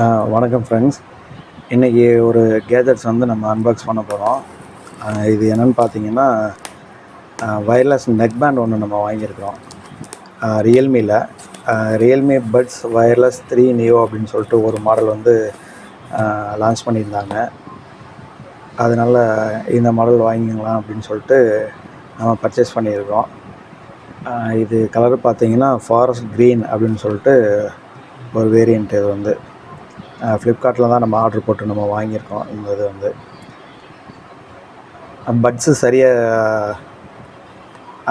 வணக்கம் ஃப்ரெண்ட்ஸ். இன்றைக்கி ஒரு கேஜெட்ஸ் வந்து நம்ம அன்பாக்ஸ் பண்ண போகிறோம். இது என்னென்னு பார்த்தீங்கன்னா, வயர்லெஸ் நெக் பேண்ட் ஒன்று நம்ம வாங்கியிருக்கிறோம். ரியல்மியில் ரியல்மி பட்ஸ் வயர்லெஸ் 3 நியோ அப்படின்னு சொல்லிட்டு ஒரு மாடல் வந்து லான்ச் பண்ணியிருந்தாங்க. அதனால் இந்த மாடல் வாங்கிக்கலாம் அப்படின்னு சொல்லிட்டு நம்ம பர்ச்சேஸ் பண்ணியிருக்கோம். இது கலர் பார்த்தீங்கன்னா ஃபாரஸ்ட் க்ரீன் அப்படின்னு சொல்லிட்டு ஒரு வேரியண்ட். இது வந்து ஃப்ளிப்கார்ட்டில் தான் நம்ம ஆர்டர் போட்டு நம்ம வாங்கியிருக்கோம். இந்த இது வந்து பட்ஸு சரியாக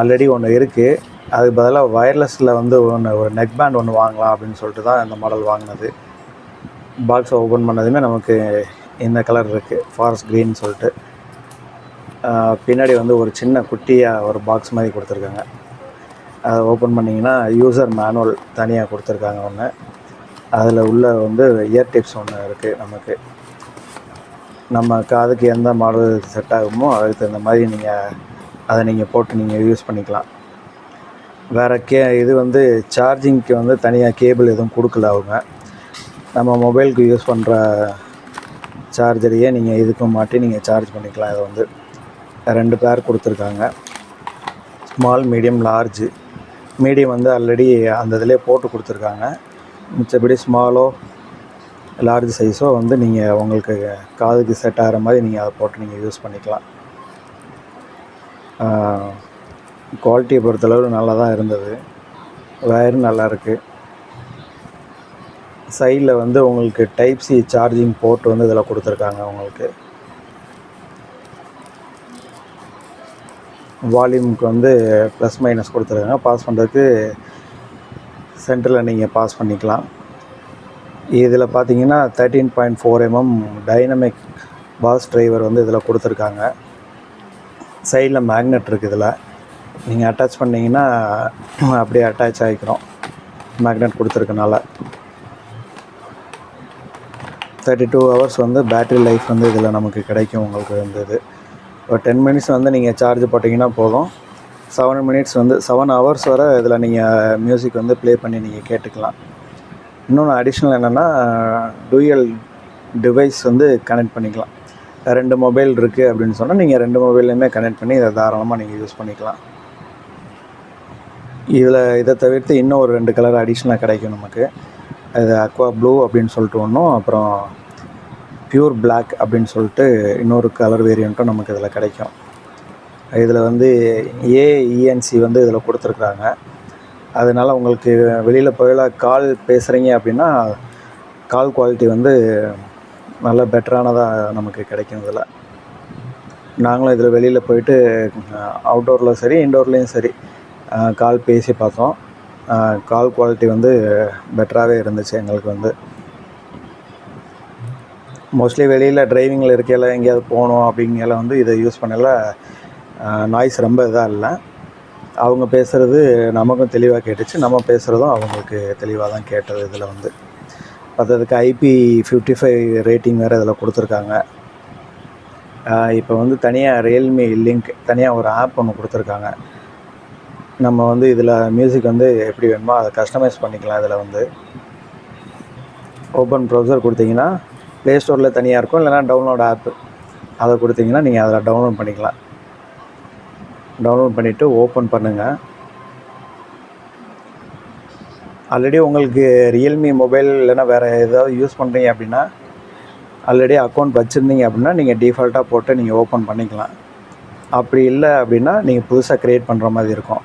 ஆல்ரெடி ஒன்று இருக்குது. அதுக்கு பதிலாக வயர்லெஸில் வந்து ஒரு நெக் பேண்ட் ஒன்று வாங்கலாம் அப்படின்னு சொல்லிட்டு தான் இந்த மாடல் வாங்கினது. பாக்ஸை ஓப்பன் பண்ணதுமே நமக்கு இந்த கலர் இருக்குது, ஃபாரஸ்ட் க்ரீன் சொல்லிட்டு. பின்னாடி வந்து ஒரு சின்ன குட்டியாக ஒரு பாக்ஸ் மாதிரி கொடுத்துருக்காங்க. அதை ஓப்பன் பண்ணிங்கன்னா யூசர் மேனுவல் தனியாக கொடுத்துருக்காங்க ஒன்று. அதில் உள்ள வந்து இயர் டிப்ஸ் ஒன்று இருக்குது. நமக்கு நம்ம காதுக்கு எந்த மாடல் செட் ஆகுமோ அதுக்கு தகுந்த மாதிரி அதை நீங்கள் போட்டு நீங்கள் யூஸ் பண்ணிக்கலாம். வேறு இது வந்து சார்ஜிங்க்கு வந்து தனியாக கேபிள் எதுவும் கொடுக்கல அவங்க. நம்ம மொபைலுக்கு யூஸ் பண்ணுற சார்ஜரையே நீங்கள் இதுக்கும் மாட்டி நீங்கள் சார்ஜ் பண்ணிக்கலாம். இதை வந்து 2 பேர் கொடுத்துருக்காங்க, ஸ்மால், மீடியம், லார்ஜு. மீடியம் வந்து ஆல்ரெடி அந்த இதிலே போட்டு கொடுத்துருக்காங்க. மிச்சபடி ஸ்மாலோ லார்ஜ் சைஸோ வந்து நீங்கள் உங்களுக்கு காதுக்கு செட் ஆகிற மாதிரி நீங்கள் அதை போட்டு நீங்கள் யூஸ் பண்ணிக்கலாம். குவாலிட்டியை பொறுத்தளவு நல்லா தான் இருந்தது. வயரும் நல்லாயிருக்கு. சைடில் வந்து உங்களுக்கு டைப் சி சார்ஜிங் போர்ட் வந்து இதில் கொடுத்துருக்காங்க. உங்களுக்கு வால்யூமுக்கு வந்து ப்ளஸ் மைனஸ் கொடுத்துருக்காங்க. பாஸ் பண்ணுறதுக்கு சென்டரில் நீங்கள் பாஸ் பண்ணிக்கலாம். இதில் பார்த்தீங்கன்னா 13.4 mm டைனமிக் பாஸ் டிரைவர் வந்து இதில் கொடுத்துருக்காங்க. சைடில் மேக்னெட் இருக்குது. இதில் நீங்கள் அட்டாச் பண்ணிங்கன்னா அப்படியே அட்டாச் ஆகிக்கிறோம். மேக்னெட் கொடுத்துருக்கனால 32 hours வந்து பேட்ரி லைஃப் வந்து இதில் நமக்கு கிடைக்கும். உங்களுக்கு வந்து இது ஒரு 10 minutes வந்து நீங்கள் சார்ஜ் போட்டிங்கன்னா போதும். 7 minutes வந்து 7 hours வரை இதில் நீங்கள் மியூசிக் வந்து ப்ளே பண்ணி நீங்கள் கேட்டுக்கலாம். இன்னொன்று அடிஷ்னல் என்னென்னா, டூயல் டிவைஸ் வந்து கனெக்ட் பண்ணிக்கலாம். 2 மொபைல் இருக்குது அப்படின்னு சொன்னால் நீங்கள் 2 மொபைல்லையுமே கனெக்ட் பண்ணி இதை தாராளமாக நீங்கள் யூஸ் பண்ணிக்கலாம். இதை தவிர்த்து இன்னும் ஒரு 2 கலர் அடிஷ்னலாக கிடைக்கும் நமக்கு. அது அக்வா ப்ளூ அப்படின்னு சொல்லிட்டு ஒன்றும், அப்புறம் ப்யூர் பிளாக் அப்படின்னு சொல்லிட்டு இன்னொரு கலர் வேரியண்ட்டும் நமக்கு இதில் கிடைக்கும். இதில் வந்து ஏஇஎன்சி வந்து இதில் கொடுத்துருக்குறாங்க. அதனால் உங்களுக்கு வெளியில் போயில கால் பேசுகிறீங்க அப்படின்னா கால் குவாலிட்டி வந்து நல்ல பெட்டரானதாக நமக்கு கிடைக்கும். இதில் நாங்களும் இதில் வெளியில் போயிட்டு அவுட்டோரில் சரி இன்டோர்லேயும் சரி கால் பேசி பார்த்தோம். கால் குவாலிட்டி வந்து பெட்டராகவே இருந்துச்சு எங்களுக்கு வந்து. மோஸ்ட்லி வெளியில் டிரைவிங்கில் இருக்கையில் எங்கேயாவது போகணும் அப்படிங்கல வந்து இதை யூஸ் பண்ணல நாய்ஸ் ரொம்ப இதாக இல்லை. அவங்க பேசுகிறது நமக்கும் தெளிவாக கேட்டுச்சு, நம்ம பேசுகிறதும் அவங்களுக்கு தெளிவாக தான் கேட்டது. இதில் வந்து பார்த்ததுக்கு IP55 ரேட்டிங் வேறு இதில் கொடுத்துருக்காங்க. இப்போ வந்து தனியாக ரியல்மி லிங்க் தனியாக ஒரு ஆப் ஒன்று கொடுத்துருக்காங்க. நம்ம வந்து இதில் மியூசிக் வந்து எப்படி வேணுமோ அதை கஸ்டமைஸ் பண்ணிக்கலாம். இதில் வந்து ஓப்பன் ப்ரௌசர் கொடுத்தீங்கன்னா ப்ளே ஸ்டோரில் தனியாக இருக்கும், இல்லைனா டவுன்லோட் ஆப்பு அதை கொடுத்தீங்கன்னா நீங்கள் அதில் டவுன்லோட் பண்ணிக்கலாம். டவுன்லோட் பண்ணிவிட்டு ஓப்பன் பண்ணுங்கள். ஆல்ரெடி உங்களுக்கு ரியல்மி மொபைல் இல்லைனா வேறு ஏதாவது யூஸ் பண்ணுறீங்க அப்படின்னா, ஆல்ரெடி அக்கௌண்ட் வச்சுருந்தீங்க அப்படின்னா நீங்கள் டிஃபால்ட்டாக போட்டு நீங்கள் ஓப்பன் பண்ணிக்கலாம். அப்படி இல்லை அப்படின்னா நீங்கள் புதுசாக க்ரியேட் பண்ணுற மாதிரி இருக்கும்.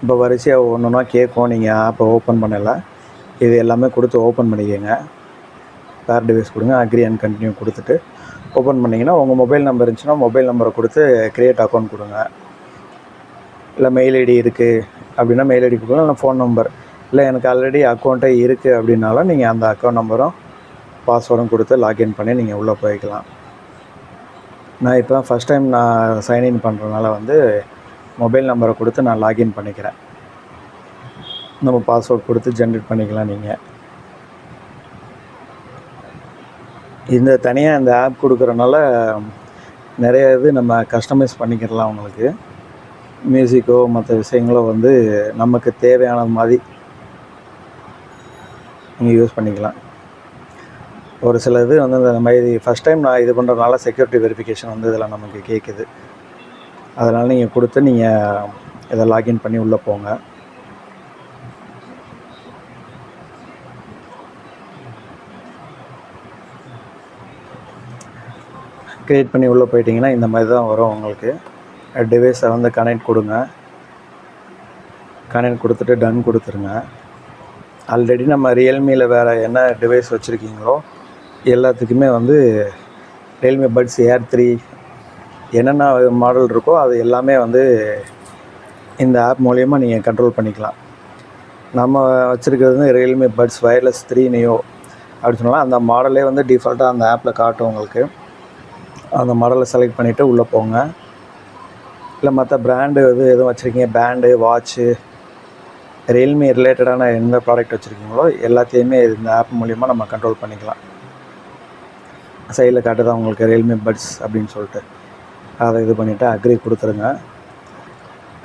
இப்போ வரிசையாக ஒன்றுனா கேட்கும். நீங்கள் ஆப்பை ஓப்பன் பண்ணலை, இது எல்லாமே கொடுத்து ஓப்பன் பண்ணிக்கோங்க. பேர் டிவைஸ் கொடுங்க, அக்ரி அண்ட் கண்டினியூ கொடுத்துட்டு ஓப்பன் பண்ணிங்கன்னா உங்கள் மொபைல் நம்பர் இருந்துச்சுன்னா மொபைல் நம்பரை கொடுத்து க்ரியேட் அக்கௌண்ட் கொடுங்க. இல்லை மெயில் ஐடி இருக்குது அப்படின்னா மெயில் ஐடி கொடுங்க, இல்லை ஃபோன் நம்பர். இல்லை எனக்கு ஆல்ரெடி அக்கௌண்ட்டே இருக்குது அப்படின்னாலும் நீங்கள் அந்த அக்கௌண்ட் நம்பரும் பாஸ்வேர்டும் கொடுத்து லாக்இன் பண்ணி நீங்கள் உள்ளே போய்க்கலாம். நான் இப்போ தான் ஃபஸ்ட் டைம் நான் சைன்இன் பண்ணுறதுனால வந்து மொபைல் நம்பரை கொடுத்து நான் லாக்இன் பண்ணிக்கிறேன். நம்ம பாஸ்வேர்ட் கொடுத்து ஜென்ரேட் பண்ணிக்கலாம். நீங்கள் இந்த தனியாக இந்த ஆப் கொடுக்குறனால நிறைய இது நம்ம கஸ்டமைஸ் பண்ணிக்கிறலாம். உங்களுக்கு மியூசிக்கோ மற்ற விஷயங்களோ வந்து நமக்கு தேவையான மாதிரி நீங்கள் யூஸ் பண்ணிக்கலாம். ஒரு சில இது வந்து இந்த மாதிரி ஃபஸ்ட் டைம் நான் இது பண்ணுறதுனால செக்யூரிட்டி வெரிஃபிகேஷன் வந்து இதில் நமக்கு கேட்குது. அதனால் நீங்கள் கொடுத்து நீங்கள் இதை லாகின் பண்ணி உள்ளே போங்க. க்ரியேட் பண்ணி உள்ளே போயிட்டிங்கன்னா இந்த மாதிரி தான் வரும் உங்களுக்கு. டிவைஸை வந்து கனெக்ட் கொடுங்க. கனெக்ட் கொடுத்துட்டு டன் கொடுத்துருங்க. ஆல்ரெடி நம்ம ரியல்மியில் வேறு என்ன டிவைஸ் வச்சுருக்கீங்களோ எல்லாத்துக்குமே வந்து ரியல்மி பட்ஸ் ஏர் 3 என்னென்ன மாடல் இருக்கோ அது எல்லாமே வந்து இந்த ஆப் மூலயமா நீங்கள் கண்ட்ரோல் பண்ணிக்கலாம். நம்ம வச்சுருக்கிறது வந்து ரியல்மி பட்ஸ் வயர்லெஸ் 3 நியோ அப்படின்னு சொன்னால் அந்த மாடலே வந்து டிஃபால்ட்டாக அந்த ஆப்பில் காட்டும் உங்களுக்கு. அந்த மாடலை செலக்ட் பண்ணிவிட்டு உள்ளே போங்க. இல்லை மற்ற பிராண்டு எதுவும் வச்சுருக்கீங்க, பேண்டு, வாட்ச்சு, ரியல்மி ரிலேட்டடான எந்த ப்ராடக்ட் வச்சுருக்கீங்களோ எல்லாத்தையுமே இந்த ஆப் மூலிமா நம்ம கண்ட்ரோல் பண்ணிக்கலாம். சைடில் காட்டுதான் உங்களுக்கு ரியல்மி பட்ஸ் அப்படின்னு சொல்லிட்டு அதை இது பண்ணிவிட்டு அக்ரி கொடுத்துருங்க.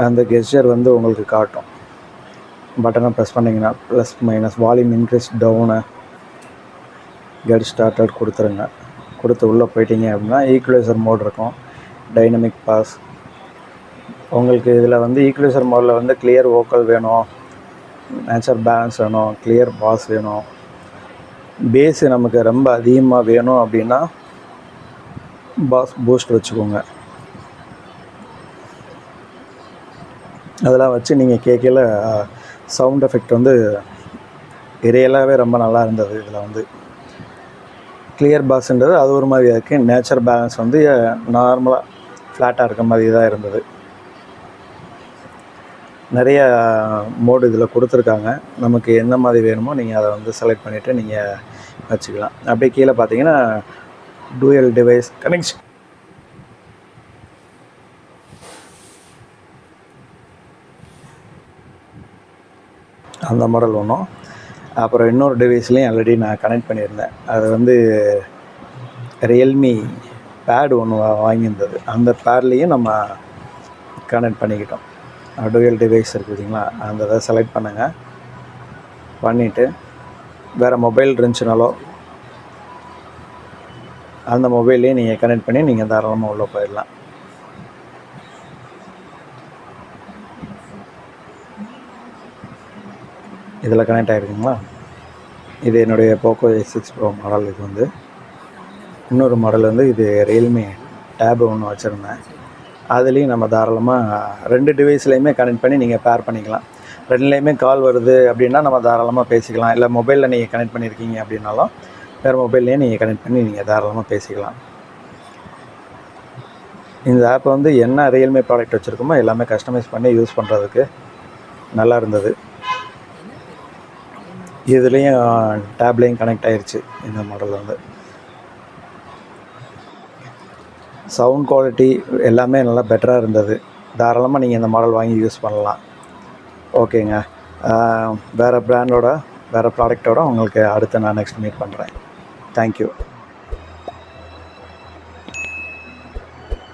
அந்த கெஸ்டர் வந்து உங்களுக்கு காட்டும். பட்டனை ப்ரெஸ் பண்ணிங்கன்னா plus minus volume increase down get started கொடுத்துருங்க. கொடுத்து உள்ளே போயிட்டீங்க அப்படின்னா ஈக்குவலைசர் மோட் இருக்கும், டைனமிக் பாஸ். உங்களுக்கு இதில் வந்து ஈக்குவலைசர் மோடில் வந்து கிளியர் வோக்கல் வேணும், நேச்சர் பேலன்ஸ் வேணும், கிளியர் பாஸ் வேணும், பேஸு நமக்கு ரொம்ப அதிகமாக வேணும் அப்படின்னா பாஸ் பூஸ்ட் வச்சுக்கோங்க. அதெல்லாம் வச்சு நீங்கள் கேட்கல சவுண்ட் எஃபெக்ட் வந்து ரியலாகவே ரொம்ப நல்லா இருந்தது. இதில் வந்து கிளியர் பாஸ்ன்றது அது ஒரு மாதிரி இருக்குது. நேச்சர் பேலன்ஸ் வந்து நார்மலாக ஃப்ளாட்டாக இருக்க மாதிரி தான் இருந்தது. நிறைய மோடு இதில் கொடுத்துருக்காங்க. நமக்கு எந்த மாதிரி வேணுமோ நீங்கள் அதை வந்து செலக்ட் பண்ணிவிட்டு நீங்கள் வச்சுக்கலாம். அப்படியே கீழே பார்த்தீங்கன்னா டூயல் டிவைஸ் கனெக்ஷன் அந்த மாடல் ஒன்றும். அப்புறம் இன்னொரு டிவைஸ்லேயும் ஆல்ரெடி நான் கனெக்ட் பண்ணியிருந்தேன். அது வந்து ரியல்மி பேட் ஒன்று வாங்கியிருந்தது. அந்த பேட்லேயும் நம்ம கனெக்ட் பண்ணிக்கிட்டோம். டூயல் டிவைஸ் இருக்குது பார்த்தீங்களா, அந்த இதை செலக்ட் பண்ணுங்கள். பண்ணிவிட்டு வேறு மொபைல் இருந்துச்சுனாலோ அந்த மொபைல்லையே நீங்கள் கனெக்ட் பண்ணி நீங்கள் தாராளமாக உள்ளே போயிடலாம். இதில் கனெக்ட் ஆகிருக்குங்களா? இது என்னுடைய போக்கோ X6 Pro மாடல். இது வந்து இன்னொரு மாடல் வந்து இது ரியல்மி டேப் ஒன்று வச்சுருந்தேன். அதுலேயும் நம்ம தாராளமாக 2 டிவைஸ்லேயுமே கனெக்ட் பண்ணி நீங்கள் பேர் பண்ணிக்கலாம். 2லேயுமே கால் வருது அப்படின்னா நம்ம தாராளமாக பேசிக்கலாம். இல்லை மொபைலில் நீங்கள் கனெக்ட் பண்ணியிருக்கீங்க அப்படின்னாலும் வேறு மொபைல்லையே நீங்கள் கனெக்ட் பண்ணி நீங்கள் தாராளமாக பேசிக்கலாம். இந்த ஆப் வந்து என்ன ரியல்மி ப்ராடக்ட் வச்சுருக்கோமோ எல்லாமே கஸ்டமைஸ் பண்ணி யூஸ் பண்ணுறதுக்கு நல்லா இருந்தது. இதுலேயும் டேப்லேயும் கனெக்ட் ஆகிருச்சு. இந்த மாடல் வந்து சவுண்ட் குவாலிட்டி எல்லாமே நல்லா பெட்டராக இருந்தது. தாராளமாக நீங்கள் இந்த மாடல் வாங்கி யூஸ் பண்ணலாம். ஓகேங்க. வேறு ப்ராண்டோட வேறு ப்ராடக்டோட உங்களுக்கு அடுத்து நான் நெக்ஸ்ட் மீட் பண்ணுறேன். தேங்க்யூ.